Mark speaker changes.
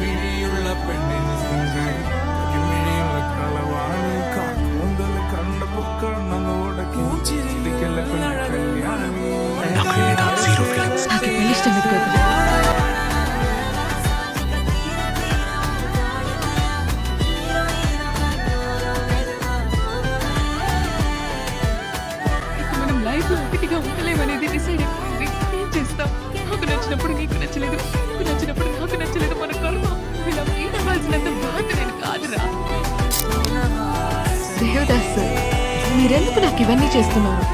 Speaker 1: മിഴിയുള്ള പെണ്ണിന് സിംഗിൾ മിഴിയുള്ള കളവാണ് കാക്കുന്തൽ കണ്ടപ്പോ കണ്ണനോടെ ചിരിക്കല്ല കല്യാണി
Speaker 2: నాకు పెళ్లి ఇష్టం లేదు కదా. ఇక మనం లైఫ్ లో ఒకటిగా ఉండలేమనేది డిసైడ్ అయిపోయింది. ఏం చేస్తాం? నాకు నచ్చినప్పుడు నీకు నచ్చలేదు, నీకు నచ్చినప్పుడు నాకు నచ్చలేదు. మన కర్మ. ఇలా ఫీల్ అవ్వాల్సినంత బాధ నేను కాదురా. దేవదాస్, మీరెందుకు నాకు ఇవన్నీ చేస్తున్నారు?